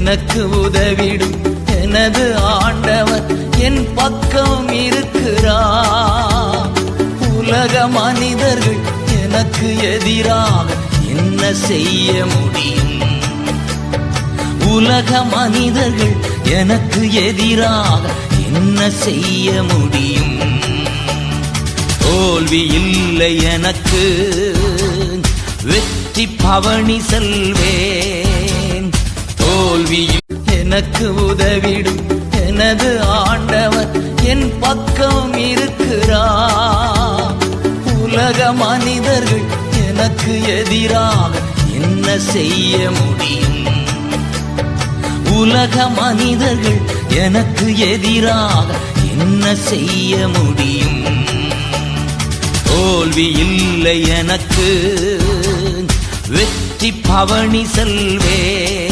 எனக்கு உதவிடும் எனது ஆண்டவர் என் பக்கம் இருக்கிறார். உலக மனிதர்கள் எனக்கு எதிராக என்ன செய்ய முடியும்? உலக மனிதர்கள் எனக்கு எதிராக என்ன செய்ய முடியும்? தோல்வி இல்லை எனக்கு, வெற்றி பவனி செல்வேன். தோல்வி எனக்கு உதவிடும் எனது ஆண்டவர் என் பக்கம் இருக்கிறார். உலக மனிதர்கள் எனக்கு எதிராக என்ன செய்ய முடியும்? உலக மனிதர்கள் எனக்கு எதிராக என்ன செய்ய முடியும்? தோல்வி இல்லை எனக்கு, வெற்றி பவனி செல்வேன்.